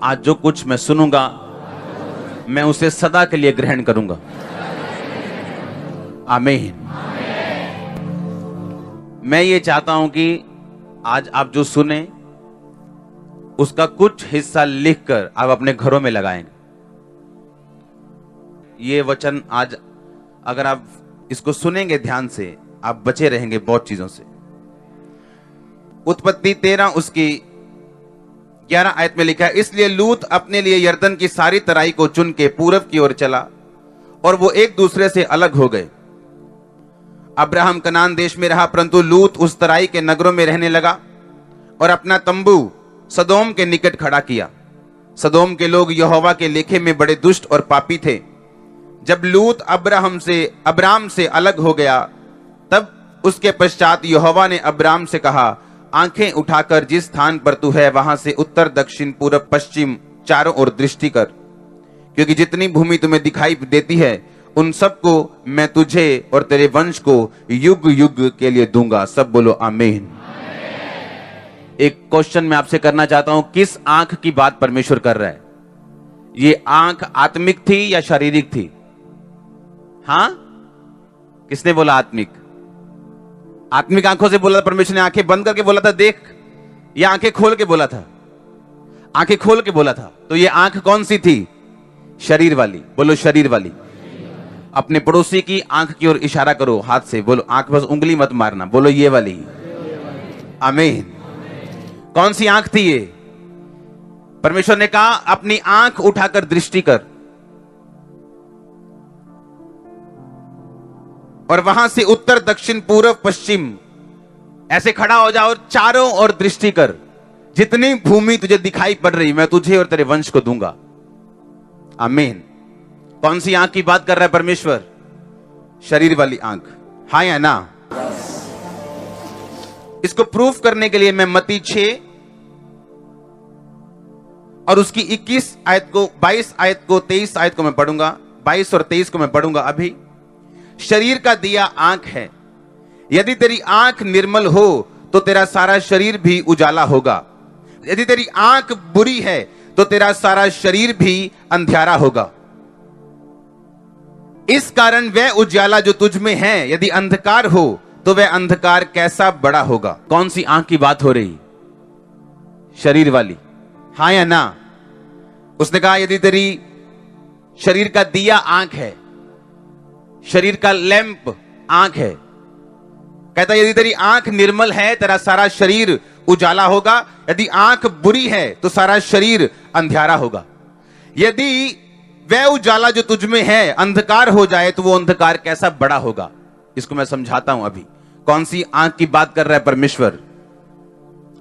आज जो कुछ मैं सुनूंगा मैं उसे सदा के लिए ग्रहण करूंगा। आमीन। मैं ये चाहता हूं कि आज आप जो सुने उसका कुछ हिस्सा लिखकर आप अपने घरों में लगाएंगे। ये वचन आज अगर आप इसको सुनेंगे ध्यान से, आप बचे रहेंगे बहुत चीजों से। उत्पत्ति 13 उसकी 11 आयत में लिखा है, इसलिए लूत अपने लिए यरदन की सारी तराई को चुन के पूरब की ओर चला और वो एक दूसरे से अलग हो गए। अब्राहम कनान देश में रहा, परंतु लूत उस तराई के नगरों में रहने लगा और अपना तंबू सदोम के निकट खड़ा किया। सदोम के लोग यहोवा के लेखे में बड़े दुष्ट और पापी थे। जब लूत अब्राम से अलग हो गया, तब उसके पश्चात यहोवा ने अब्राम से कहा, आंखें उठाकर जिस स्थान पर तू है वहां से उत्तर दक्षिण पूरब पश्चिम चारों ओर दृष्टि कर, क्योंकि जितनी भूमि तुम्हें दिखाई देती है उन सबको मैं तुझे और तेरे वंश को युग युग के लिए दूंगा। सब बोलो आमीन। एक क्वेश्चन मैं आपसे करना चाहता हूं, किस आंख की बात परमेश्वर कर रहा है? ये आंख आत्मिक थी या शारीरिक थी? हां, किसने बोला आत्मिक? आत्मिक आंखों से बोला था परमेश्वर ने, आंखें बंद करके बोला था देख, या आंखें खोल के बोला था? आंखें खोल के बोला था। तो ये आंख कौन सी थी? शरीर वाली। बोलो शरीर वाली। अपने पड़ोसी की आंख की ओर इशारा करो हाथ से, बोलो आंख, बस उंगली मत मारना, बोलो ये वाली। आमीन। कौन सी आंख थी ये? परमेश्वर ने कहा अपनी आंख उठाकर दृष्टि कर और वहां से उत्तर दक्षिण पूर्व पश्चिम ऐसे खड़ा हो जा और चारों ओर दृष्टि कर। जितनी भूमि तुझे दिखाई पड़ रही मैं तुझे और तेरे वंश को दूंगा। आमीन। कौन सी आंख की बात कर रहा है परमेश्वर? शरीर वाली आंख। हाँ या ना? इसको प्रूफ करने के लिए मैं मत्ती 6 और उसकी 21 आयत को, 22 आयत को, 23 आयत को मैं पढ़ूंगा, 22 और 23 को मैं पढ़ूंगा अभी। शरीर का दिया आंख है। यदि तेरी आंख निर्मल हो तो तेरा सारा शरीर भी उजाला होगा। यदि तेरी आंख बुरी है तो तेरा सारा शरीर भी अंधियारा होगा। इस कारण वह उजाला जो तुझ में है यदि अंधकार हो तो वह अंधकार कैसा बड़ा होगा। कौन सी आंख की बात हो रही? शरीर वाली। हाँ या ना? उसने कहा यदि तेरी शरीर का दिया आंख है, शरीर का लैंप आंख है, कहता यदि तेरी आंख निर्मल है तेरा सारा शरीर उजाला होगा, यदि आंख बुरी है तो सारा शरीर अंधियारा होगा। यदि वह उजाला जो तुझ में है अंधकार हो जाए तो वो अंधकार कैसा बड़ा होगा। इसको मैं समझाता हूं अभी। कौन सी आंख की बात कर रहा है परमेश्वर?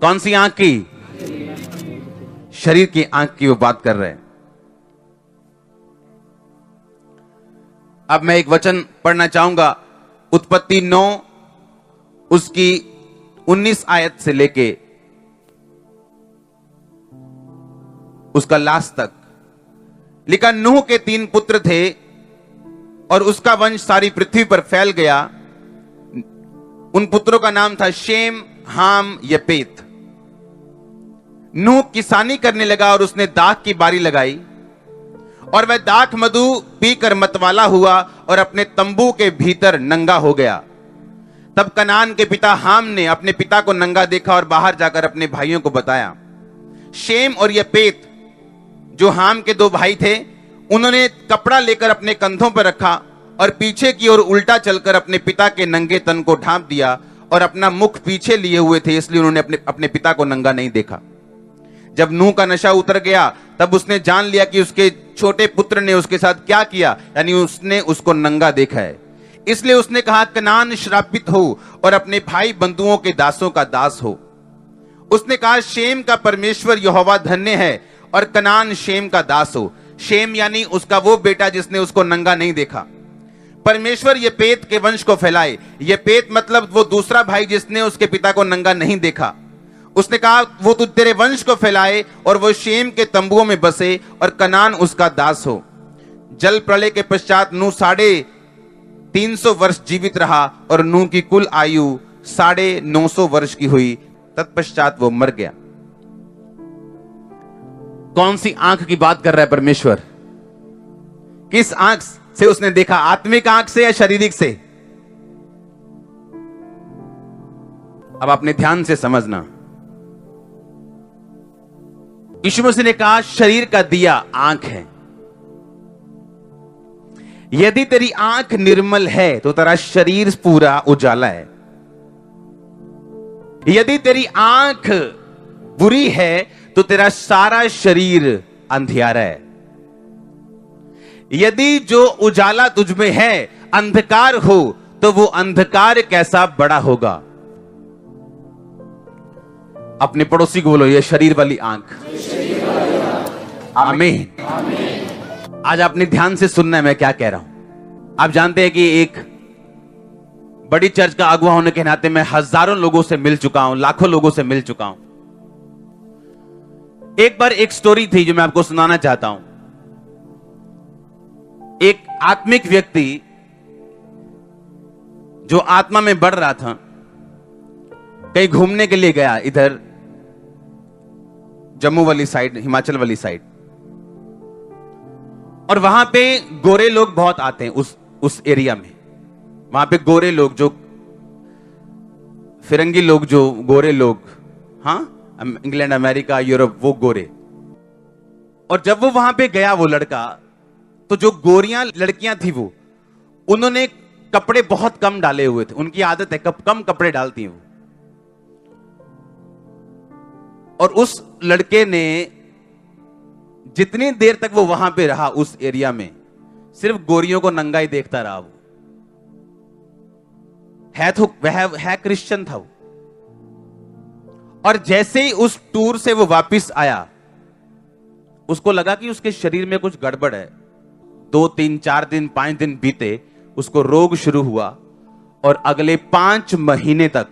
कौन सी आंख की? शरीर की आंख की वो बात कर रहे हैं। अब मैं एक वचन पढ़ना चाहूंगा, उत्पत्ति 9 उसकी 19 आयत से लेके उसका लास्ट तक लिखा। नूह के 3 पुत्र थे और उसका वंश सारी पृथ्वी पर फैल गया। उन पुत्रों का नाम था शेम, हाम, यपेत। नूह किसानी करने लगा और उसने दाख की बारी लगाई और वह दाख मधु पीकर मतवाला हुआ और अपने तंबू के भीतर नंगा हो गया। तब कनान के पिता हाम ने अपने पिता को नंगा देखा और बाहर जाकर अपने भाइयों को बताया। शेम और यपेत जो हाम के 2 भाई थे, उन्होंने कपड़ा लेकर अपने कंधों पर रखा और पीछे की ओर उल्टा चलकर अपने पिता के नंगे तन को ढांप दिया और अपना मुख पीछे लिए हुए थे, इसलिए उन्होंने अपने पिता को नंगा नहीं देखा। जब नूह का नशा उतर गया तब उसने जान लिया कि उसके छोटे पुत्र ने उसके साथ क्या किया, यानी उसने उसको नंगा देखा है। इसलिए उसने कहा कनान श्रापित हो और अपने भाई बंधुओं के दासों का दास हो। उसने कहा शेम का परमेश्वर यहोवा धन्य है और कनान शेम का दास हो। शेम यानी उसका वो बेटा जिसने उसको नंगा नहीं देखा। परमेश्वर यपेत के वंश को फैलाए। यपेत मतलब वो दूसरा भाई जिसने उसके पिता को नंगा नहीं देखा। उसने कहा वो तेरे वंश को फैलाए और वो शेम के तंबुओं में बसे और कनान उसका दास हो। जल प्रलय के पश्चात नूह 350 वर्ष जीवित रहा और नूह की कुल आयु 950 वर्ष की हुई। तत्पश्चात वो मर गया। कौन सी आंख की बात कर रहा है परमेश्वर? किस आंख से उसने देखा? आत्मिक आंख से या शारीरिक से? अब अपने ध्यान से समझना। यीशु मसीह ने कहा शरीर का दिया आंख है। यदि तेरी आंख निर्मल है तो तेरा शरीर पूरा उजाला है। यदि तेरी आंख बुरी है तो तेरा सारा शरीर अंधियारा है। यदि जो उजाला तुझ में है अंधकार हो तो वो अंधकार कैसा बड़ा होगा। अपने पड़ोसी को बोलो, ये शरीर वाली आंख। आमीन। आज आपने ध्यान से सुनना है मैं क्या कह रहा हूं। आप जानते हैं कि एक बड़ी चर्च का अगुवा होने के नाते मैं हजारों लोगों से मिल चुका हूं, लाखों लोगों से मिल चुका हूं। एक बार एक स्टोरी थी जो मैं आपको सुनाना चाहता हूं। एक आत्मिक व्यक्ति जो आत्मा में बढ़ रहा था, कहीं घूमने के लिए गया, इधर जम्मू वाली साइड, हिमाचल वाली साइड, और वहां पे गोरे लोग बहुत आते हैं उस एरिया में। वहां पे गोरे लोग, जो फिरंगी लोग, जो गोरे लोग, हाँ, इंग्लैंड, अमेरिका, यूरोप, वो गोरे। और जब वो वहां पे गया वो लड़का, तो जो गोरियां लड़कियां थी वो, उन्होंने कपड़े बहुत कम डाले हुए थे। उनकी आदत है कम कपड़े डालती हैं वो। और उस लड़के ने जितनी देर तक वो वहां पे रहा उस एरिया में, सिर्फ गोरियों को नंगा ही देखता रहा। वो है क्रिश्चियन था वो। और जैसे ही उस टूर से वो वापस आया, उसको लगा कि उसके शरीर में कुछ गड़बड़ है। 2, 3, 4 दिन, 5 दिन बीते, उसको रोग शुरू हुआ और अगले 5 महीने तक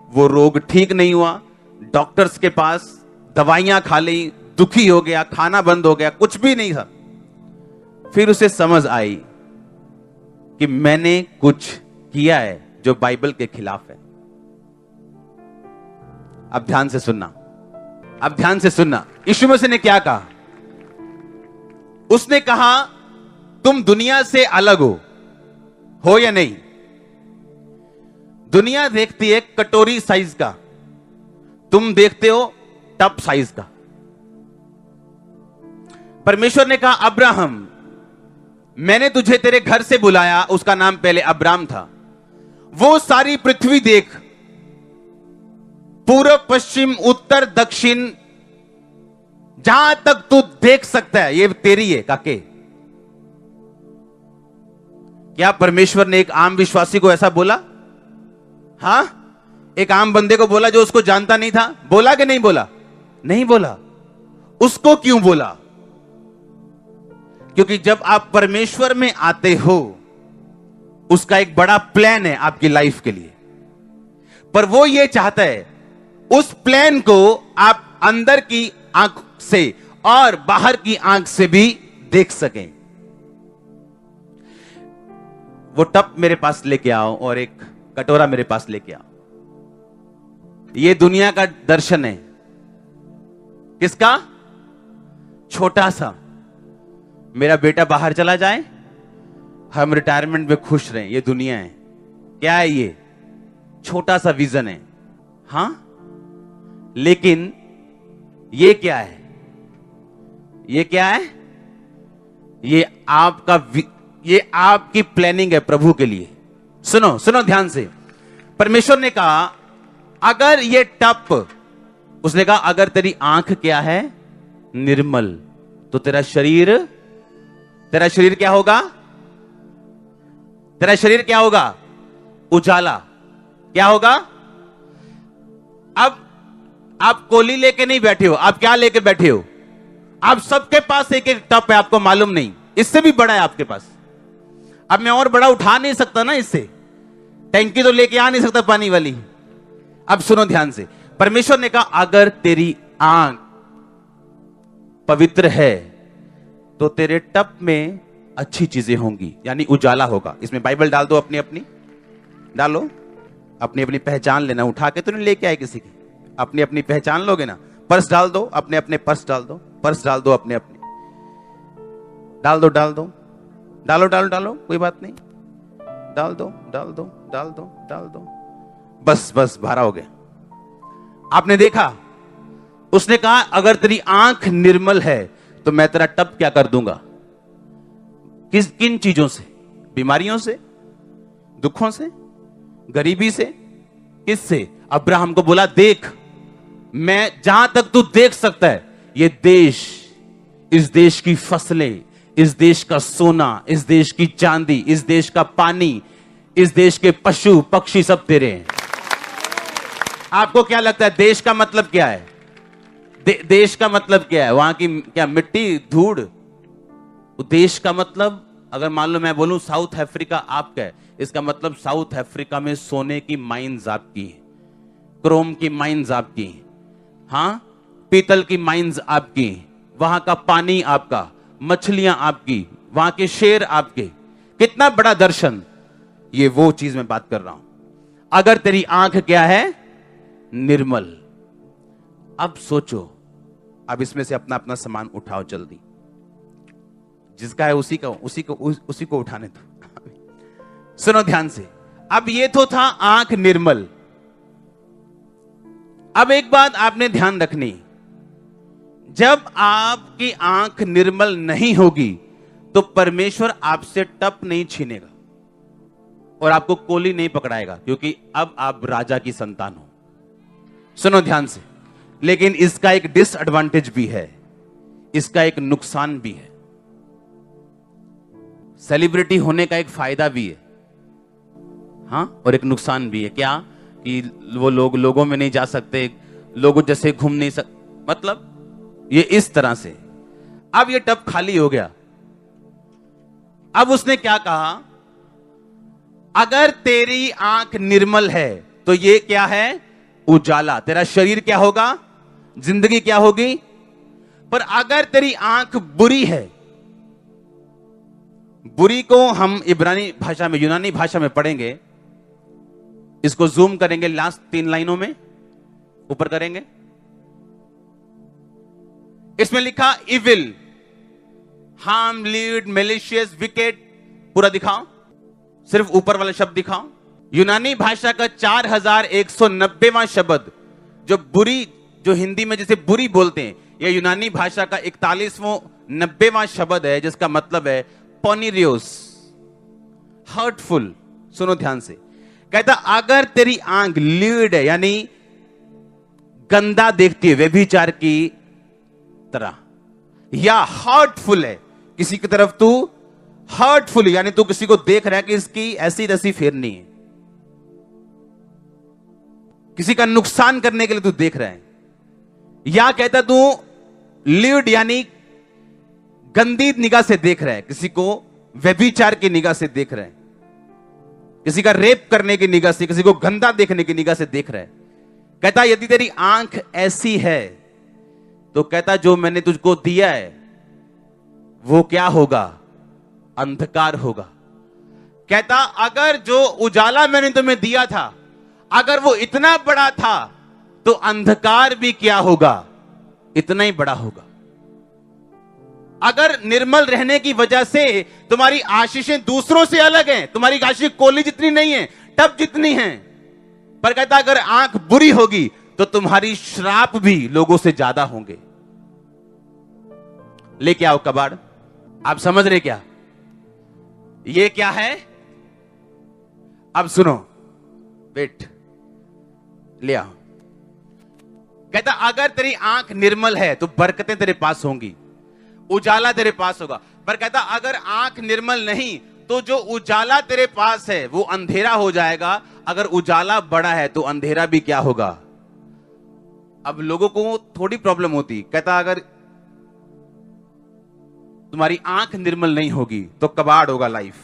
वो रोग ठीक नहीं हुआ। डॉक्टर्स के पास दवाइयां खा ली, दुखी हो गया, खाना बंद हो गया, कुछ भी नहीं था। फिर उसे समझ आई कि मैंने कुछ किया है जो बाइबल के खिलाफ है। अब ध्यान से सुनना, अब ध्यान से सुनना। यीशु मसीह ने क्या कहा? उसने कहा तुम दुनिया से अलग हो या नहीं? दुनिया देखती है कटोरी साइज का, तुम देखते हो टप साइज का। परमेश्वर ने कहा अब्राहम, मैंने तुझे तेरे घर से बुलाया। उसका नाम पहले अब्राम था। वो सारी पृथ्वी देख, पूर्व, पश्चिम, उत्तर, दक्षिण, जहां तक तू देख सकता है ये तेरी है काके। क्या परमेश्वर ने एक आम विश्वासी को ऐसा बोला? हां, एक आम बंदे को बोला जो उसको जानता नहीं था? बोला कि नहीं बोला? नहीं बोला। उसको क्यों बोला? क्योंकि जब आप परमेश्वर में आते हो, उसका एक बड़ा प्लान है आपकी लाइफ के लिए। पर वो ये चाहता है उस प्लान को आप अंदर की आंख से और बाहर की आंख से भी देख सकें। वो टप मेरे पास लेके आओ और एक कटोरा मेरे पास लेके आओ। ये दुनिया का दर्शन है। किसका? छोटा सा। मेरा बेटा बाहर चला जाए, हम रिटायरमेंट में खुश रहें, ये दुनिया है। क्या है ये? छोटा सा विजन है। हां, लेकिन ये क्या है? ये क्या है? ये आपकी प्लानिंग है प्रभु के लिए। सुनो सुनो ध्यान से। परमेश्वर ने कहा अगर ये टप, उसने कहा अगर तेरी आंख क्या है? निर्मल, तो तेरा शरीर क्या होगा? तेरा शरीर क्या होगा? उजाला। क्या होगा? अब आप कोली लेके नहीं बैठे हो, आप क्या लेके बैठे हो? आप सबके पास एक एक टप है, आपको मालूम नहीं, इससे भी बड़ा है आपके पास। अब मैं और बड़ा उठा नहीं सकता ना, इससे टैंकी तो लेके आ नहीं सकता पानी वाली। अब सुनो ध्यान से। परमेश्वर ने कहा अगर तेरी आंख पवित्र है तो तेरे टप में अच्छी चीजें होंगी, यानी उजाला होगा। इसमें बाइबल डाल दो, अपनी अपनी डालो, अपनी अपनी पहचान लेना। उठा के तो नहीं लेके आए किसी की, अपनी अपनी पहचान लोगे ना। पर्स डाल दो, अपने अपने पर्स डाल दो। पर्स डाल दो अपने अपने, डाल दो डाल दो, डालो डालो डालो, कोई बात नहीं, डाल दो डाल दो डाल दो डाल दो, बस बस भारा हो गया। आपने देखा, उसने कहा अगर तेरी आंख निर्मल है तो मैं तेरा टब क्या कर दूंगा। किन चीजों से? बीमारियों से, दुखों से, गरीबी से, किससे? अब्राहम को बोला देख, मैं जहां तक तू देख सकता है ये देश, इस देश की फसलें, इस देश का सोना, इस देश की चांदी, इस देश का पानी, इस देश के पशु पक्षी सब तेरे हैं। आपको क्या लगता है देश का मतलब क्या है? देश का मतलब क्या है? वहां की क्या मिट्टी, धूड़? देश का मतलब, अगर मान लो मैं बोलूं साउथ अफ्रीका आपका है, इसका मतलब साउथ अफ्रीका में सोने की माइंस आपकी हैं, क्रोम की माइंस आपकी हैं, हाँ, पीतल की माइंस आपकी, वहां का पानी आपका, मछलियां आपकी, वहां के शेर आपके। कितना बड़ा दर्शन! ये वो चीज मैं बात कर रहा हूं। अगर तेरी आंख क्या है? निर्मल। अब सोचो, अब इसमें से अपना अपना सामान उठाओ जल्दी, जिसका है उसी को उठाने दो। सुनो ध्यान से, अब ये तो था आंख निर्मल। अब एक बात आपने ध्यान रखनी, जब आपकी आंख निर्मल नहीं होगी तो परमेश्वर आपसे टप नहीं छीनेगा और आपको कोली नहीं पकड़ाएगा, क्योंकि अब आप राजा की संतान हो। सुनो ध्यान से, लेकिन इसका एक डिसएडवांटेज भी है, इसका एक नुकसान भी है। सेलिब्रिटी होने का एक फायदा भी है, हाँ, और एक नुकसान भी है। क्या? कि वो लोगों में नहीं जा सकते, लोगों जैसे घूम नहीं सकते, मतलब ये इस तरह से। अब ये टब खाली हो गया। अब उसने क्या कहा? अगर तेरी आंख निर्मल है तो ये क्या है? उजाला। तेरा शरीर क्या होगा? जिंदगी क्या होगी? पर अगर तेरी आंख बुरी है, बुरी को हम इब्रानी भाषा में, यूनानी भाषा में पढ़ेंगे, इसको जूम करेंगे, लास्ट 3 लाइनों में ऊपर करेंगे, इसमें लिखा evil, harm, lead, malicious, wicket, पूरा दिखाओ, सिर्फ ऊपर वाला शब्द दिखाओ। यूनानी भाषा का 4190वां शब्द, जो बुरी, जो हिंदी में जैसे बुरी बोलते हैं, यह यूनानी भाषा का 4190वां शब्द है, जिसका मतलब है पोनिरियोस, हर्टफुल। सुनो ध्यान से, कहता अगर तेरी आंख लीड है, यानी गंदा देखती है, व्यभिचार की तरह, या हर्टफुल है, किसी की तरफ तू हर्टफुल, यानी तू किसी को देख रहा है कि इसकी ऐसी रसी फेरनी है, किसी का नुकसान करने के लिए तू देख रहा है, या कहता तू लीड यानी गंदी निगाह से देख रहा है, किसी को व्यभिचार की निगाह से देख रहा है, किसी का रेप करने की निगाह से, किसी को गंदा देखने की निगाह से देख रहा है। कहता यदि तेरी आंख ऐसी है तो कहता जो मैंने तुझको दिया है वो क्या होगा? अंधकार होगा। कहता अगर जो उजाला मैंने तुम्हें दिया था, अगर वो इतना बड़ा था, तो अंधकार भी क्या होगा? इतना ही बड़ा होगा। अगर निर्मल रहने की वजह से तुम्हारी आशीषें दूसरों से अलग हैं, तुम्हारी आशीष कोली जितनी नहीं है, टब जितनी हैं, पर कहता अगर आंख बुरी होगी तो तुम्हारी श्राप भी लोगों से ज्यादा होंगे। लेके आओ कबाड़। आप समझ रहे क्या? ये क्या है? अब सुनो, वेट, ले आओ। कहता अगर तेरी आंख निर्मल है तो बरकतें तेरे पास होंगी, उजाला तेरे पास होगा। पर कहता अगर आंख निर्मल नहीं तो जो उजाला तेरे पास है वो अंधेरा हो जाएगा। अगर उजाला बड़ा है तो अंधेरा भी क्या होगा? अब लोगों को थोड़ी प्रॉब्लम होती। कहता अगर तुम्हारी आंख निर्मल नहीं होगी तो कबाड़ होगा लाइफ।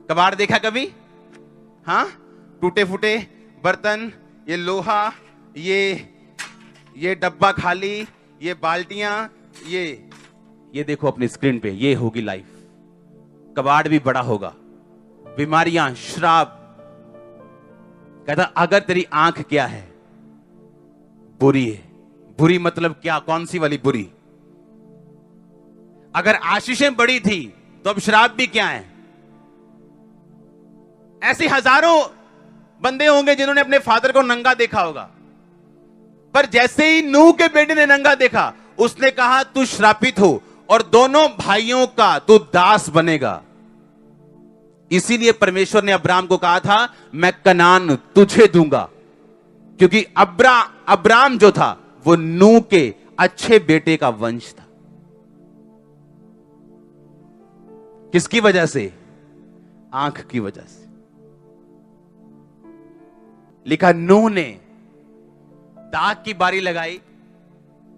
कबाड़ देखा कभी? हाँ, टूटे फूटे बर्तन, ये लोहा, ये डब्बा खाली, ये बाल्टियां, ये देखो अपनी स्क्रीन पे, ये होगी लाइफ। कबाड़ भी बड़ा होगा, बीमारियां, श्राप। कहता अगर तेरी आंख क्या है? बुरी है। बुरी मतलब क्या? कौन सी वाली बुरी? अगर आशीषें बड़ी थी तो अब श्राप भी क्या है? ऐसे हजारों बंदे होंगे जिन्होंने अपने फादर को नंगा देखा होगा, पर जैसे ही नूह के बेटे ने नंगा देखा, उसने कहा तू श्रापित हो और दोनों भाइयों का तू दास बनेगा। इसीलिए परमेश्वर ने अब्राम को कहा था मैं कनान तुझे दूंगा, क्योंकि अब्राम जो था वो नूह के अच्छे बेटे का वंश था। किसकी वजह से? आंख की वजह से। लिखा नूह ने दाग की बारी लगाई,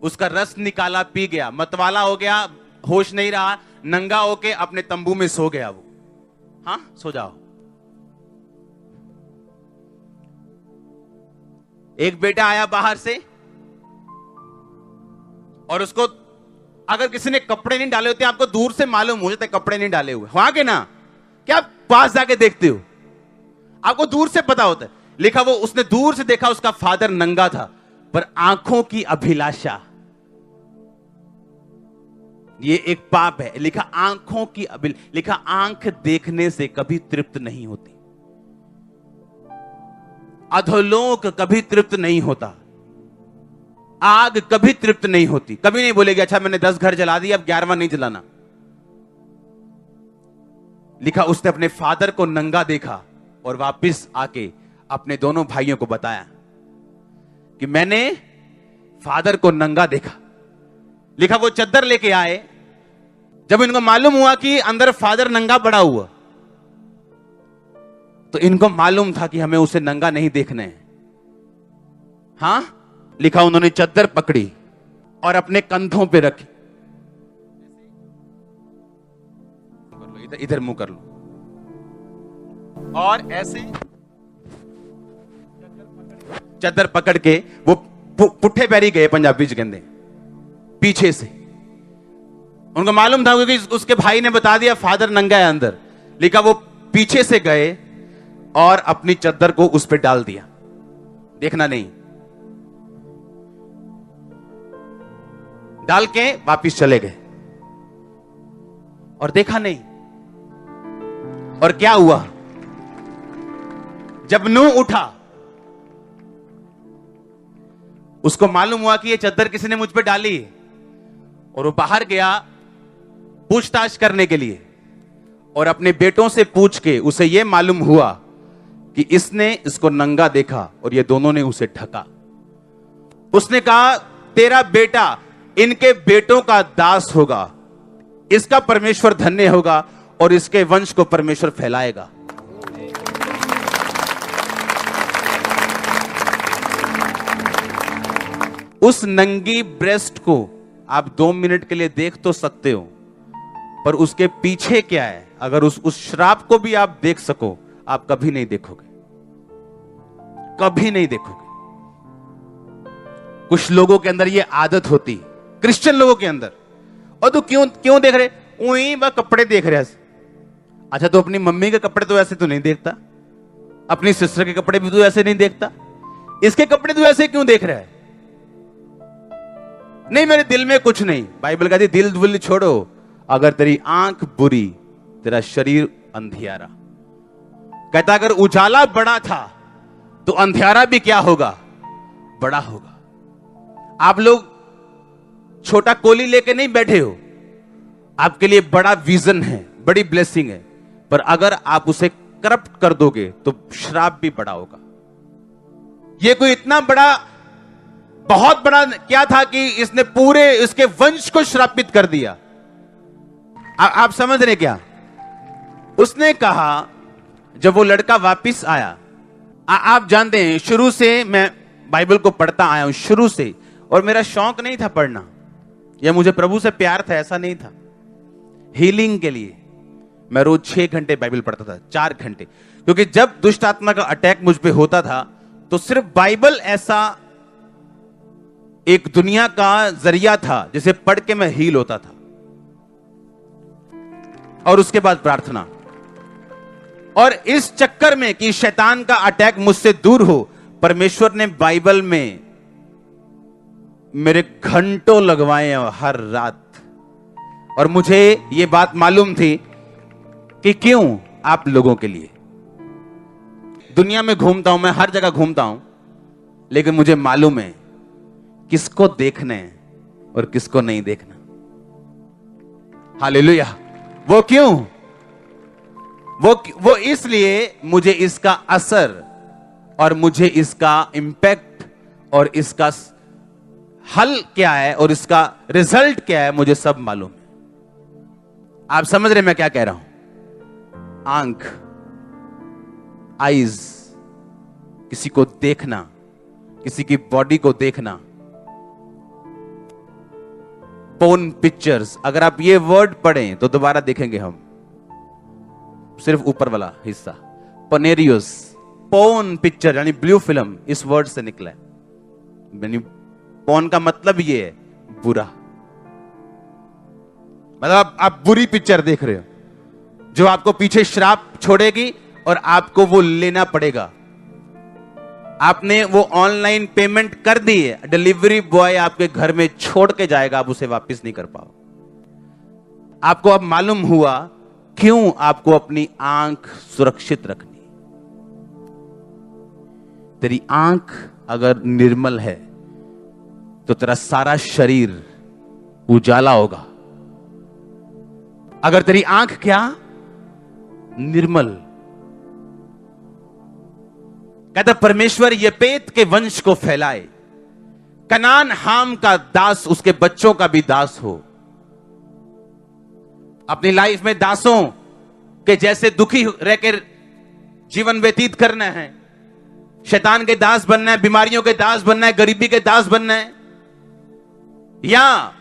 उसका रस निकाला, पी गया, मतवाला हो गया, होश नहीं रहा, नंगा होके अपने तंबू में सो गया वो। हाँ, सो जाओ। एक बेटा आया बाहर से और उसको अगर किसी ने कपड़े नहीं डाले होते, आपको दूर से मालूम हो जाता है कपड़े नहीं डाले हुए, वहां के ना, क्या आप पास जाके देखते हो, आपको दूर से पता होता है। लिखा वो उसने दूर से देखा, उसका फादर नंगा था, पर आंखों की अभिलाषा, ये एक पाप है। लिखा आंखों की लिखा आंख देखने से कभी तृप्त नहीं होती, अधोलोक कभी तृप्त नहीं होता, आग कभी तृप्त नहीं होती, कभी नहीं बोलेगी अच्छा मैंने 10 घर जला दिए अब 11वां नहीं जलाना। लिखा उसने अपने फादर को नंगा देखा और वापस आके अपने दोनों भाइयों को बताया कि मैंने फादर को नंगा देखा। लिखा वो चद्दर लेके आए, जब इनको मालूम हुआ कि अंदर फादर नंगा पड़ा हुआ, तो इनको मालूम था कि हमें उसे नंगा नहीं देखना है। हां, लिखा उन्होंने चद्दर पकड़ी और अपने कंधों पे रखी, इधर मुंह कर लो, और ऐसे चद्दर पकड़ के वो पुट्ठे पैरी गए, पंजाबी च कहते पीछे से। उनको मालूम था क्योंकि उसके भाई ने बता दिया फादर नंगा है अंदर। लिखा वो पीछे से गए और अपनी चद्दर को उस पर डाल दिया, देखना नहीं, डाल के वापिस चले गए और देखा नहीं। और क्या हुआ, जब नूह उठा उसको मालूम हुआ कि ये चद्दर किसी ने मुझ पे डाली, और वो बाहर गया पूछताछ करने के लिए, और अपने बेटों से पूछ के उसे यह मालूम हुआ कि इसने इसको नंगा देखा और ये दोनों ने उसे ढका। उसने कहा तेरा बेटा इनके बेटों का दास होगा, इसका परमेश्वर धन्य होगा और इसके वंश को परमेश्वर फैलाएगा। उस नंगी ब्रेस्ट को आप 2 मिनट के लिए देख तो सकते हो, पर उसके पीछे क्या है, अगर उस श्राप को भी आप देख सको, आप कभी नहीं देखोगे, कभी नहीं देखोगे। कुछ लोगों के अंदर ये आदत होती, क्रिश्चियन लोगों के अंदर, और तू क्यों देख रहे, वही वह कपड़े देख रहे हैं। अच्छा, तो अपनी मम्मी के कपड़े तो ऐसे तो नहीं देखता, अपनी सिस्टर के कपड़े भी तो ऐसे नहीं देखता, इसके कपड़े तो ऐसे क्यों देख रहा है? नहीं, मेरे दिल में कुछ नहीं। बाइबल कहती दिल दुल छोड़ो, अगर तेरी आंख बुरी, तेरा शरीर अंधियारा। कहता अगर उजाला बड़ा था तो अंधियारा भी क्या होगा, बड़ा होगा। आप लोग छोटा कोली लेके नहीं बैठे हो, आपके लिए बड़ा विजन है, बड़ी ब्लेसिंग है, पर अगर आप उसे करप्ट कर दोगे तो श्राप भी बड़ा होगा। ये कोई इतना बड़ा, बहुत बड़ा क्या था कि इसने पूरे इसके वंश को श्रापित कर दिया। आप समझ रहे क्या? उसने कहा जब वो लड़का वापिस आया, आप जानते हैं शुरू से मैं बाइबल को पढ़ता आया हूं, शुरू से, और मेरा शौक नहीं था पढ़ना, या मुझे प्रभु से प्यार था, ऐसा नहीं था। हीलिंग के लिए मैं रोज 6 घंटे बाइबल पढ़ता था, 4 घंटे, क्योंकि जब दुष्ट आत्मा का अटैक मुझ पे होता था तो सिर्फ बाइबल ऐसा एक दुनिया का जरिया था जिसे पढ़ के मैं हील होता था, और उसके बाद प्रार्थना। और इस चक्कर में कि शैतान का अटैक मुझसे दूर हो, परमेश्वर ने बाइबल में मेरे घंटों लगवाए हर रात, और मुझे यह बात मालूम थी कि क्यों आप लोगों के लिए। दुनिया में घूमता हूं मैं, हर जगह घूमता हूं, लेकिन मुझे मालूम है किसको देखना है और किसको नहीं देखना। हालेलुया। वो क्यों? वो इसलिए मुझे इसका असर और मुझे इसका इंपैक्ट और इसका हल क्या है और इसका रिजल्ट क्या है, मुझे सब मालूम है। आप समझ रहे मैं क्या कह रहा हूं? आंख, आईज, किसी को देखना, किसी की बॉडी को देखना। पोर्न पिक्चर्स, अगर आप ये वर्ड पढ़ें तो दोबारा देखेंगे हम, सिर्फ ऊपर वाला हिस्सा। पनेरियोस, पोर्न पिक्चर यानी ब्लू फिल्म, इस वर्ड से निकला है। यानी पोर्न का मतलब ये है बुरा, मतलब आप बुरी पिक्चर देख रहे हो जो आपको पीछे श्राप छोड़ेगी और आपको वो लेना पड़ेगा। आपने वो ऑनलाइन पेमेंट कर दी है, डिलीवरी बॉय आपके घर में छोड़ के जाएगा, आप उसे वापस नहीं कर पाओ। आपको अब मालूम हुआ क्यों आपको अपनी आंख सुरक्षित रखनी। तेरी आंख अगर निर्मल है तो तेरा सारा शरीर उजाला होगा। अगर तेरी आंख क्या? निर्मल। कहता परमेश्वर येपेत के वंश को फैलाए, कनान हाम का दास उसके बच्चों का भी दास हो। अपनी लाइफ में दासों के जैसे दुखी रहकर जीवन व्यतीत करना है, शैतान के दास बनना है, बीमारियों के दास बनना है, गरीबी के दास बनना है, या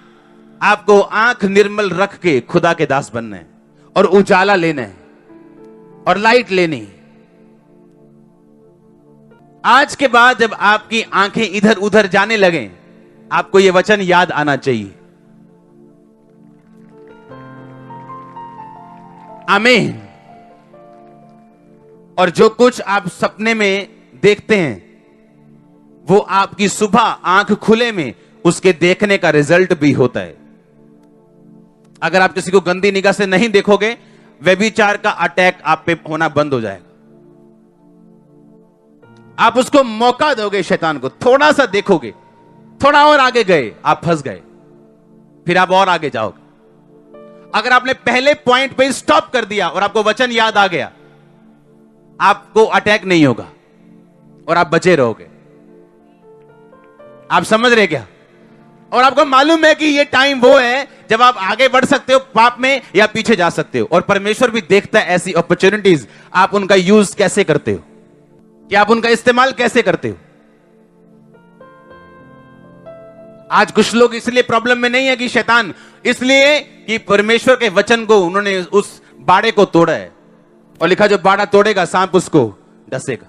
आपको आंख निर्मल रख के खुदा के दास बनना है और उजाला लेना है और लाइट लेनी। आज के बाद जब आपकी आंखें इधर उधर जाने लगे, आपको यह वचन याद आना चाहिए। आमीन। और जो कुछ आप सपने में देखते हैं वो आपकी सुबह आंख खुले में उसके देखने का रिजल्ट भी होता है। अगर आप किसी को गंदी निगाह से नहीं देखोगे, व्यभिचार का अटैक आप पे होना बंद हो जाएगा। आप उसको मौका दोगे, शैतान को थोड़ा सा देखोगे, थोड़ा और आगे गए आप फंस गए, फिर आप और आगे जाओगे। अगर आपने पहले पॉइंट पे स्टॉप कर दिया और आपको वचन याद आ गया, आपको अटैक नहीं होगा और आप बचे रहोगे। आप समझ रहे क्या? और आपको मालूम है कि ये टाइम वो है जब आप आगे बढ़ सकते हो पाप में या पीछे जा सकते हो। और परमेश्वर भी देखता है ऐसी अपॉर्चुनिटीज, आप उनका यूज कैसे करते हो, कि आप उनका इस्तेमाल कैसे करते हो। आज कुछ लोग इसलिए प्रॉब्लम में नहीं है कि शैतान, इसलिए कि परमेश्वर के वचन को उन्होंने उस बाड़े को तोड़ा है और लिखा जो बाड़ा तोड़ेगा सांप उसको डसेगा।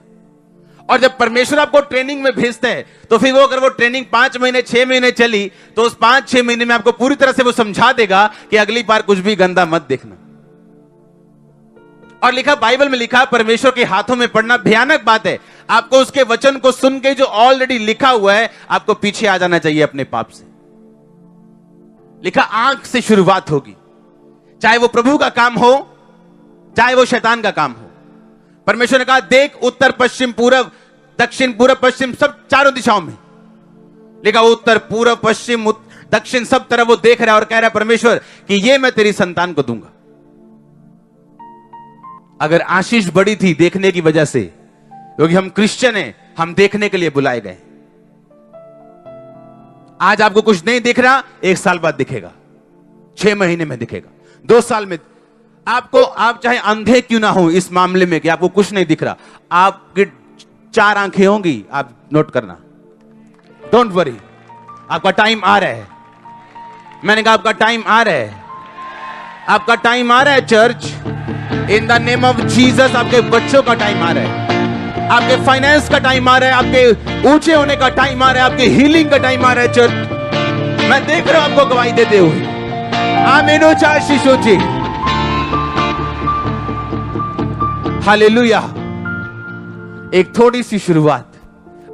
और जब परमेश्वर आपको ट्रेनिंग में भेजता है तो फिर वो, अगर वो ट्रेनिंग 5 महीने 6 महीने चली तो उस 5-6 महीने में आपको पूरी तरह से वो समझा देगा कि अगली बार कुछ भी गंदा मत देखना। और लिखा, बाइबल में लिखा, परमेश्वर के हाथों में पड़ना भयानक बात है। आपको उसके वचन को सुन के जो ऑलरेडी लिखा हुआ है, आपको पीछे आ जाना चाहिए अपने पाप से। लिखा आंख से शुरुआत होगी, चाहे वो प्रभु का काम हो चाहे वो शैतान का काम हो। परमेश्वर ने कहा देख उत्तर पश्चिम पूरब दक्षिण पूरब पश्चिम सब चारों दिशाओं में। लिखा उत्तर पूरब पश्चिम दक्षिण सब तरफ वो देख रहा है और कह रहा है परमेश्वर कि ये मैं तेरी संतान को दूंगा। अगर आशीष बड़ी थी देखने की वजह से, क्योंकि हम क्रिश्चियन हैं, हम देखने के लिए बुलाए गए। आज आपको कुछ नहीं दिख रहा, 1 साल बाद दिखेगा, 6 महीने में दिखेगा, 2 साल में आपको। आप चाहे अंधे क्यों ना हो इस मामले में कि आपको कुछ नहीं दिख रहा, आपकी 4 आंखें होंगी, आप नोट करना। डोंट वरी, आपका टाइम आ रहा है। मैंने कहा आपका टाइम आ रहा है, आपका टाइम आ रहा है church. In the name of Jesus आपके बच्चों का टाइम आ रहा है, आपके फाइनेंस का टाइम आ रहा है, आपके ऊंचे होने का टाइम आ रहा है, आपके हीलिंग का टाइम आ रहा है चर्च। मैं देख रहा हूं आपको गवाही देते हुए। आमीनो चाशीशो जी, हालेलुया। एक थोड़ी सी शुरुआत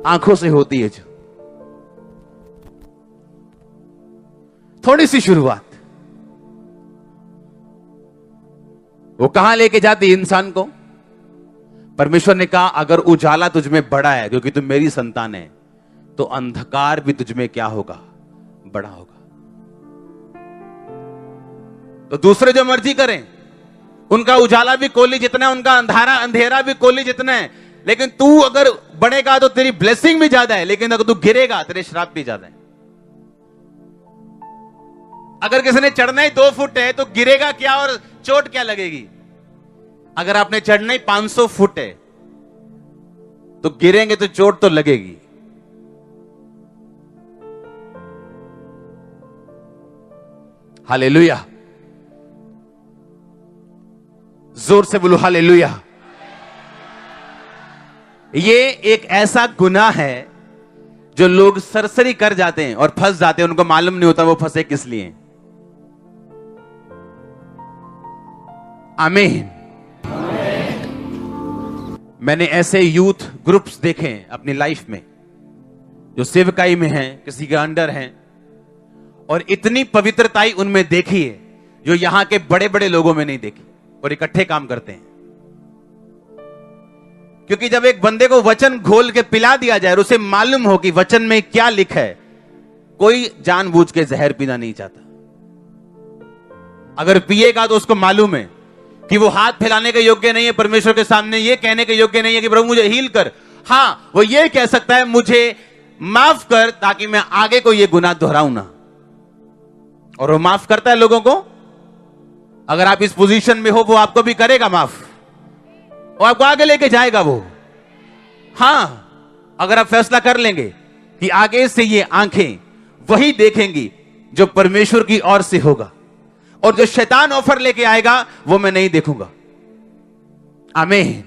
आंखों से होती है, जो थोड़ी सी शुरुआत वो कहां लेके जाती इंसान को? परमेश्वर ने कहा अगर उजाला तुझ में बड़ा है क्योंकि तुम मेरी संतान है, तो अंधकार भी तुझ में क्या होगा? बड़ा होगा। तो दूसरे जो मर्जी करें, उनका उजाला भी कोली जितना है, उनका अंधेरा भी कोली जितना है, लेकिन तू अगर बढ़ेगा तो तेरी ब्लेसिंग भी ज्यादा है, लेकिन अगर तू गिरेगा तेरे श्राप भी ज्यादा है। अगर किसी ने चढ़ना ही 2 फुट है तो गिरेगा क्या और चोट क्या लगेगी? अगर आपने चढ़ना ही 500 फुट है तो गिरेंगे तो चोट तो लगेगी। हालेलुया, जोर से बोलो हालेलुया। ये एक ऐसा गुनाह है जो लोग सरसरी कर जाते हैं और फंस जाते हैं, उनको मालूम नहीं होता वो फंसे किस लिए। आमीन। मैंने ऐसे यूथ ग्रुप्स देखे हैं अपनी लाइफ में जो सेवकाई में हैं, किसी के अंडर हैं, और इतनी पवित्रताई उनमें देखी है जो यहां के बड़े बड़े लोगों में नहीं देखी, और इकट्ठे काम करते हैं। क्योंकि जब एक बंदे को वचन घोल के पिला दिया जाए और उसे मालूम हो कि वचन में क्या लिखा है, कोई जानबूझ के जहर पीना नहीं चाहता। अगर पिएगा तो उसको मालूम है कि वो हाथ फैलाने के योग्य नहीं है, परमेश्वर के सामने ये कहने के योग्य नहीं है कि प्रभु मुझे हील कर। हां, वो ये कह सकता है मुझे माफ कर, ताकि मैं आगे को ये गुनाह दोहराऊं ना। और वो माफ करता है लोगों को। अगर आप इस पोजीशन में हो, वो आपको भी करेगा माफ, वो आपको आगे लेके जाएगा वो। हां, अगर आप फैसला कर लेंगे कि आगे से ये आंखें वही देखेंगी जो परमेश्वर की ओर से होगा, और जो शैतान ऑफर लेके आएगा वो मैं नहीं देखूंगा। आमीन।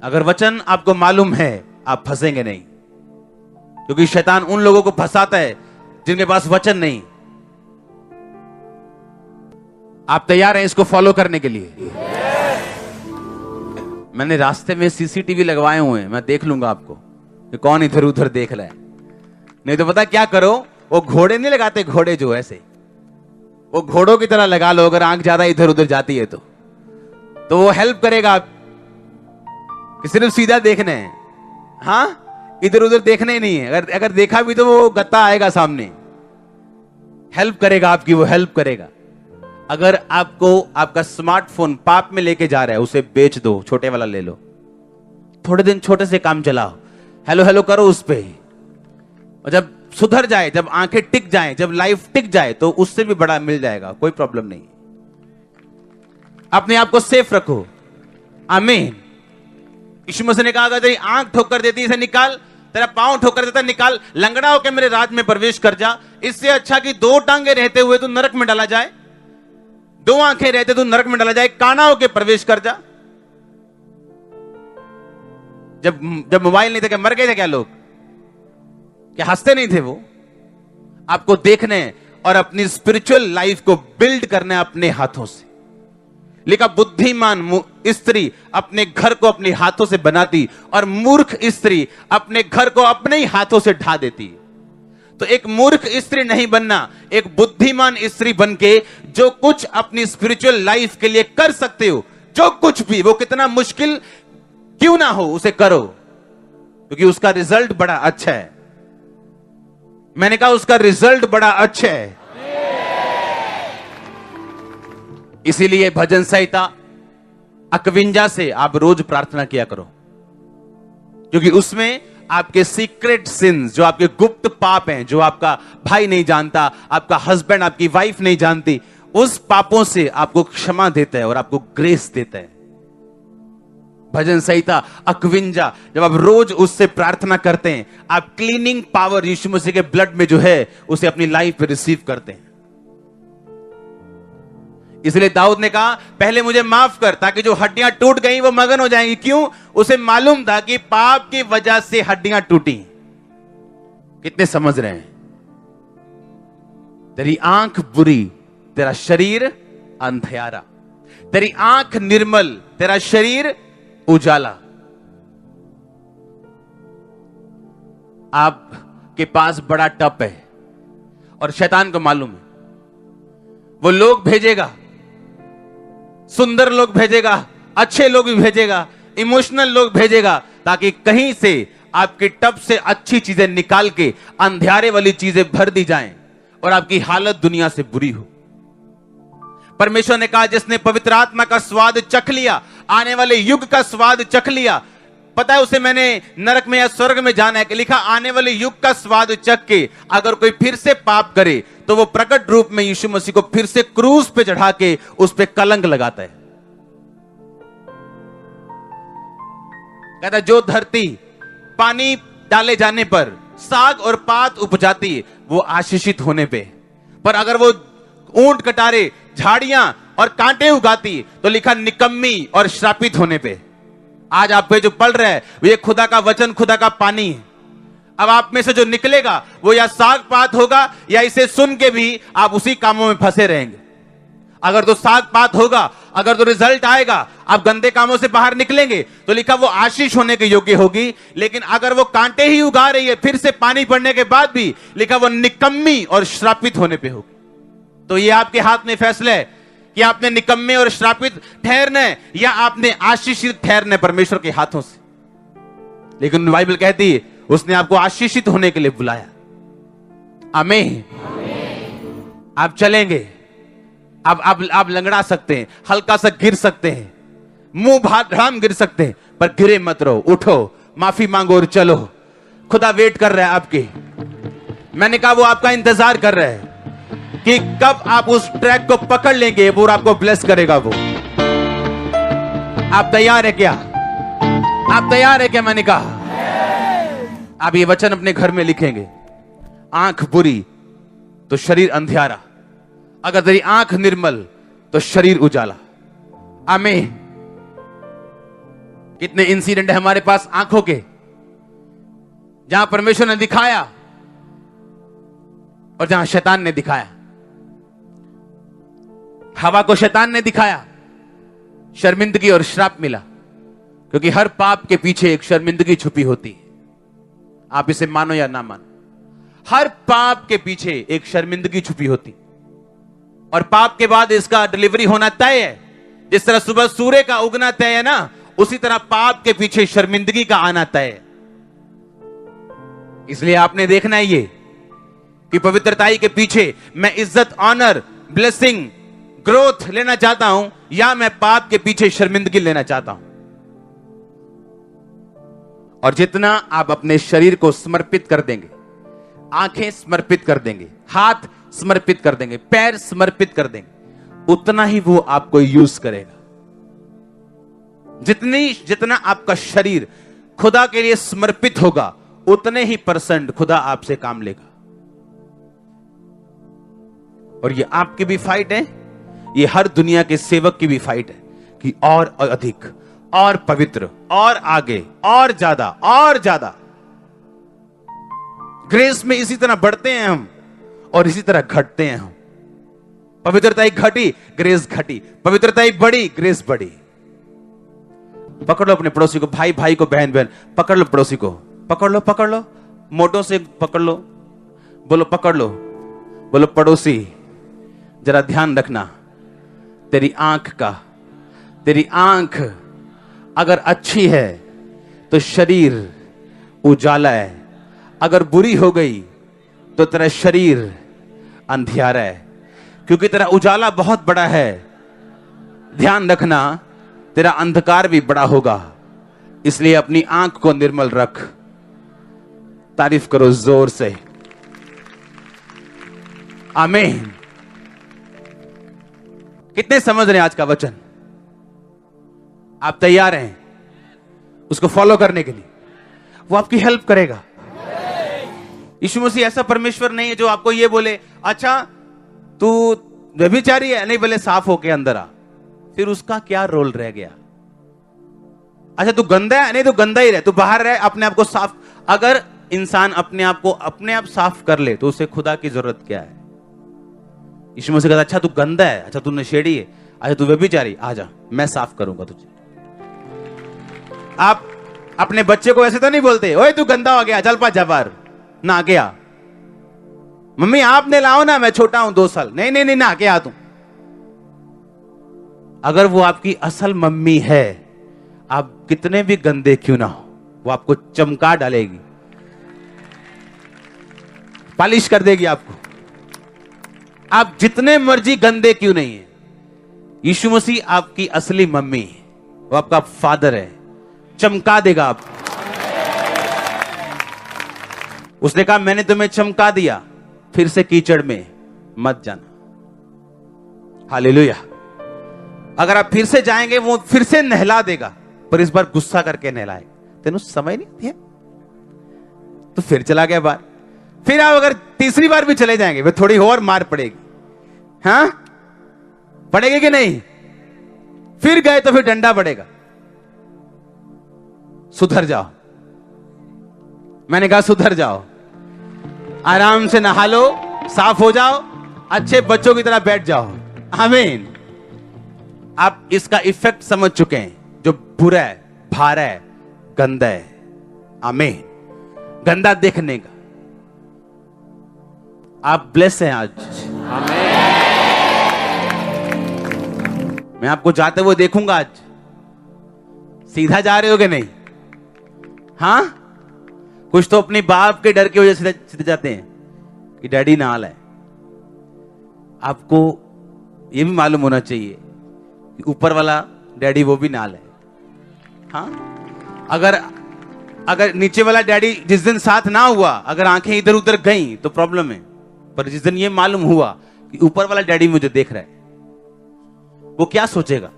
अगर वचन आपको मालूम है, आप फंसेंगे नहीं, क्योंकि शैतान उन लोगों को फंसाता है जिनके पास वचन नहीं। आप तैयार हैं इसको फॉलो करने के लिए? मैंने रास्ते में सीसीटीवी लगवाए हुए हैं, मैं देख लूंगा आपको कि कौन इधर उधर देख रहा है। नहीं तो पता क्या करो, वो घोड़े नहीं लगाते, घोड़े जो ऐसे, वो घोड़ों की तरह लगा लो। अगर आंख ज्यादा इधर उधर जाती है तो वो हेल्प करेगा कि सिर्फ सीधा देखना है। हां, इधर उधर देखना ही नहीं है। अगर देखा भी तो वो गत्ता आएगा सामने, हेल्प करेगा आपकी, वो हेल्प करेगा। अगर आपको आपका स्मार्टफोन पाप में लेके जा रहा है, उसे बेच दो, छोटे वाला ले लो, थोड़े दिन छोटे से काम चलाओ, हेलो हेलो करो उस पे, और जब सुधर जाए, जब आंखें टिक जाएं, जब लाइफ टिक जाए, तो उससे भी बड़ा मिल जाएगा, कोई प्रॉब्लम नहीं। अपने आप को सेफ रखो। आमीन। यीशु मसीह ने कहा अगर तेरी आंख ठोकर देती है इसे निकाल, तेरा पांव ठोकर देता निकाल, लंगड़ा होकर मेरे राज में प्रवेश कर जा। इससे अच्छा कि 2 टांगे रहते हुए तू नरक में डाला जाए, 2 आंखें रहते तू नरक में डाला जाए, काना होकर प्रवेश कर जा। जब मोबाइल नहीं थे क्या मर गए थे क्या लोग? क्या हंसते नहीं थे वो? आपको देखने और अपनी स्पिरिचुअल लाइफ को बिल्ड करना है अपने हाथों से। लिखा बुद्धिमान स्त्री अपने घर को अपने हाथों से बनाती और मूर्ख स्त्री अपने घर को अपने ही हाथों से ढा देती। तो एक मूर्ख स्त्री नहीं बनना, एक बुद्धिमान स्त्री बनके जो कुछ अपनी स्पिरिचुअल लाइफ के लिए कर सकते हो, जो कुछ भी, वो कितना मुश्किल क्यों ना हो, उसे करो, क्योंकि उसका रिजल्ट बड़ा अच्छा है। मैंने कहा उसका रिजल्ट बड़ा अच्छा है। इसीलिए भजन संहिता 51 से आप रोज प्रार्थना किया करो, क्योंकि उसमें आपके सीक्रेट सिंस, जो आपके गुप्त पाप हैं, जो आपका भाई नहीं जानता, आपका हस्बैंड, आपकी वाइफ नहीं जानती, उस पापों से आपको क्षमा देता है और आपको ग्रेस देता है। भजन संहिता 51, जब आप रोज उससे प्रार्थना करते हैं, आप क्लीनिंग पावर यीशु मसीह के ब्लड में जो है उसे अपनी लाइफ में रिसीव करते हैं। इसलिए दाऊद ने कहा पहले मुझे माफ कर, ताकि जो हड्डियां टूट गई वो मगन हो जाएंगी। क्यों? उसे मालूम था कि पाप की वजह से हड्डियां टूटी। कितने समझ रहे हैं? तेरी आंख बुरी, तेरा शरीर अंधियारा। तेरी आंख निर्मल, तेरा शरीर उजाला। आपके पास बड़ा टप है और शैतान को मालूम है, वो लोग भेजेगा सुंदर लोग भेजेगा, अच्छे लोग भी भेजेगा, इमोशनल लोग भेजेगा, ताकि कहीं से आपकी टब से अच्छी चीजें निकाल के अंधियारे वाली चीजें भर दी जाएं और आपकी हालत दुनिया से बुरी हो। परमेश्वर ने कहा, जिसने पवित्र आत्मा का स्वाद चख लिया, आने वाले युग का स्वाद चख लिया, पता है उसे मैंने नरक में या स्वर्ग में जाना है, कि लिखा आने वाले युग का स्वाद चख के अगर कोई फिर से पाप करे तो वो प्रकट रूप में यीशु मसीह को फिर से क्रूस पे चढ़ा के उस पे कलंक लगाता है। कहता जो धरती पानी डाले जाने पर साग और पात उपजाती है वो आशीषित होने पे, पर अगर वो ऊंट कटारे झाड़ियां और कांटे उगाती तो लिखा निकम्मी और श्रापित होने पे। आज आप पे जो पढ़ रहा है वो ये खुदा का वचन, खुदा का पानी है। अब आप में से जो निकलेगा वो या साग पात होगा या इसे सुन के भी आप उसी कामों में फंसे रहेंगे। अगर तो साग पात होगा, अगर तो रिजल्ट आएगा, आप गंदे कामों से बाहर निकलेंगे तो लिखा वो आशीष होने के योग्य होगी। लेकिन अगर वो कांटे ही उगा रही है फिर से पानी पड़ने के बाद भी, लिखा वो निकम्मी और श्रापित होने पे होगी। तो ये आपके हाथ में फैसला है कि आपने निकम्मे और श्रापित ठहरना है या आपने आशीषित ठहरना है परमेश्वर के हाथों से। लेकिन बाइबल कहती है उसने आपको आशीषित होने के लिए बुलाया। आमीन। आप चलेंगे, आप लंगड़ा सकते हैं, हल्का सा गिर सकते हैं, मुंह भाम गिर सकते हैं, पर गिरे मत रहो, उठो, माफी मांगो और चलो। खुदा वेट कर रहा है आपकी। मैंने कहा वो आपका इंतजार कर रहा है कि कब आप उस ट्रैक को पकड़ लेंगे और आपको ब्लेस करेगा वो। आप तैयार है क्या? आप तैयार है क्या? मैंने कहा आप ये वचन अपने घर में लिखेंगे। आंख बुरी तो शरीर अंधियारा, अगर तेरी आंख निर्मल तो शरीर उजाला। आमीन। कितने इंसिडेंट है हमारे पास आंखों के, जहां परमेश्वर ने दिखाया और जहां शैतान ने दिखाया। हवा को शैतान ने दिखाया, शर्मिंदगी और श्राप मिला, क्योंकि हर पाप के पीछे एक शर्मिंदगी छुपी होती है। आप इसे मानो या ना मानो, हर पाप के पीछे एक शर्मिंदगी छुपी होती, और पाप के बाद इसका डिलीवरी होना तय है। जिस तरह सुबह सूर्य का उगना तय है ना, उसी तरह पाप के पीछे शर्मिंदगी का आना तय है। इसलिए आपने देखना है ये कि पवित्रताई के पीछे मैं इज्जत, ऑनर, ब्लेसिंग, ग्रोथ लेना चाहता हूं या मैं पाप के पीछे शर्मिंदगी लेना चाहता हूं। और जितना आप अपने शरीर को समर्पित कर देंगे, आंखें समर्पित कर देंगे, हाथ समर्पित कर देंगे, पैर समर्पित कर देंगे, उतना ही वो आपको यूज करेगा। जितना आपका शरीर खुदा के लिए समर्पित होगा, उतने ही परसेंट खुदा आपसे काम लेगा। और ये आपकी भी फाइट है, ये हर दुनिया के सेवक की भी फाइट है कि और अधिक, और पवित्र, और आगे, और ज्यादा, और ज्यादा। ग्रेस में इसी तरह बढ़ते हैं हम और इसी तरह घटते हैं हम। पवित्रता घटी, ग्रेस घटी, पवित्रता बढ़ी, ग्रेस बढ़ी। पकड़ लो अपने पड़ोसी को, भाई भाई को, बहन बहन, पकड़ लो पड़ोसी को, पकड़ लो, मोटों से पकड़ लो, बोलो पकड़ लो, बोलो पड़ोसी जरा ध्यान रखना, तेरी आंख अगर अच्छी है तो शरीर उजाला है, अगर बुरी हो गई तो तेरा शरीर अंधियारा है, क्योंकि तेरा उजाला बहुत बड़ा है। ध्यान रखना, तेरा अंधकार भी बड़ा होगा। इसलिए अपनी आंख को निर्मल रख। तारीफ करो जोर से। आमीन। कितने समझ रहे हैं आज का वचन? आप तैयार हैं उसको फॉलो करने के लिए? वो आपकी हेल्प करेगा। यीशु मसीह ऐसा परमेश्वर नहीं है जो आपको ये बोले अच्छा तू व्यभिचारी है, नहीं बोले साफ होके अंदर आ, फिर उसका क्या रोल रह गया? अच्छा तू गंदा है, नहीं तो गंदा ही रहे, तू बाहर रहे, अपने आप को साफ। अगर इंसान अपने आप को अपने आप साफ कर ले तो उसे खुदा की जरूरत क्या है? यीशु मसीह कहता अच्छा तू गंदा है, अच्छा तू नशेड़ी है, अच्छा तू व्यभिचारी, आजा मैं साफ करूंगा तुझे। आप अपने बच्चे को ऐसे तो नहीं बोलते ओए तू गंदा हो गया चल पा जा बाहर, ना गया। मम्मी आपने लाओ ना, मैं छोटा हूं 2 साल, नहीं ना के आ तू। अगर वो आपकी असल मम्मी है, आप कितने भी गंदे क्यों ना हो, वो आपको चमका डालेगी, पॉलिश कर देगी आपको। आप जितने मर्जी गंदे क्यों नहीं है, यीशु मसीह आपकी असली मम्मी है, वो आपका फादर है, चमका देगा आपको। उसने कहा मैंने तुम्हें चमका दिया, फिर से कीचड़ में मत जाना। हालेलुया। अगर आप फिर से जाएंगे वो फिर से नहला देगा, पर इस बार गुस्सा करके नहलाएगा। तेनू समझ नहीं आती है, तो फिर चला गया बाहर। फिर आप अगर तीसरी बार भी चले जाएंगे, वे थोड़ी और मार पड़ेगी। हाँ, पड़ेगी कि नहीं? फिर गए तो फिर डंडा पड़ेगा। सुधर जाओ, मैंने कहा सुधर जाओ, आराम से नहा लो, साफ हो जाओ, अच्छे बच्चों की तरह बैठ जाओ। आमीन। आप इसका इफेक्ट समझ चुके हैं, जो बुरा है, भारा है, गंदा है। आमीन। गंदा देखने का। आप ब्लेस हैं आज। आमीन। मैं आपको जाते हुए देखूंगा आज। सीधा जा रहे हो कि नहीं? हाँ, कुछ तो अपनी बाप के डर की वजह से सीधे जाते हैं कि डैडी नाल है। आपको यह भी मालूम होना चाहिए कि ऊपर वाला डैडी वो भी नाल है। हाँ, अगर नीचे वाला डैडी जिस दिन साथ ना हुआ, अगर आंखें इधर उधर गईं तो प्रॉब्लम है। पर जिस दिन ये मालूम हुआ कि ऊपर वाला डैडी मुझे देख रहा है, वो क्या सोचेगा?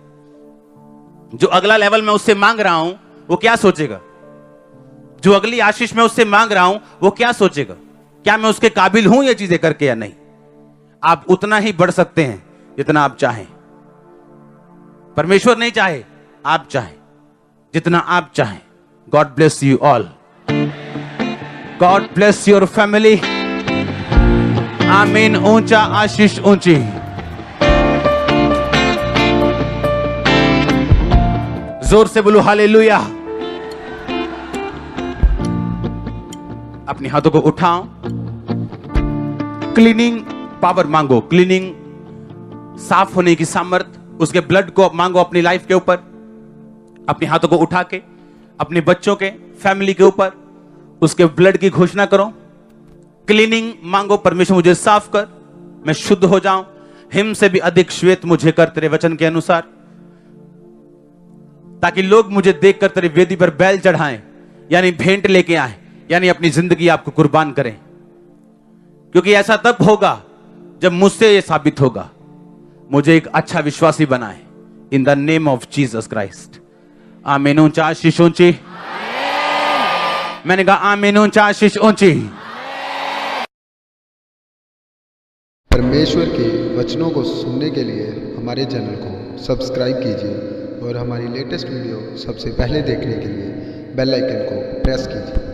जो अगला लेवल मैं उससे मांग रहा हूं, वो क्या सोचेगा? जो अगली आशीष मैं उससे मांग रहा हूं, वो क्या सोचेगा? क्या मैं उसके काबिल हूं ये चीजें करके या नहीं? आप उतना ही बढ़ सकते हैं जितना आप चाहें। परमेश्वर नहीं चाहे, आप चाहें, जितना आप चाहें। God bless you all. God bless your family. आमीन। ऊंचा आशीष ऊंची। जोर से बोलो हालेलुया। अपने हाथों को उठाओ, क्लीनिंग पावर मांगो, क्लीनिंग साफ होने की सामर्थ, उसके ब्लड को मांगो अपनी लाइफ के ऊपर। अपने हाथों को उठा के अपने बच्चों के, फैमिली के ऊपर उसके ब्लड की घोषणा करो। क्लीनिंग मांगो, परमेश्वर मुझे साफ कर, मैं शुद्ध हो जाऊं। हिम से भी अधिक श्वेत मुझे कर तेरे वचन के अनुसार, ताकि लोग मुझे देखकर तेरी वेदी पर बैल चढ़ाएं, यानी भेंट लेके आए, यानी अपनी जिंदगी आपको कुर्बान करें। क्योंकि ऐसा तब होगा जब मुझसे यह साबित होगा, मुझे एक अच्छा विश्वासी बनाए। In the name of Jesus Christ. आमीन। ऊंचा आशीष ऊंची। मैंने कहा आमीन। ऊंचा आशीष ऊंची। परमेश्वर के वचनों को सुनने के लिए हमारे चैनल को सब्सक्राइब कीजिए और हमारी लेटेस्ट वीडियो सबसे पहले देखने के लिए बेल आइकन को प्रेस कीजिए।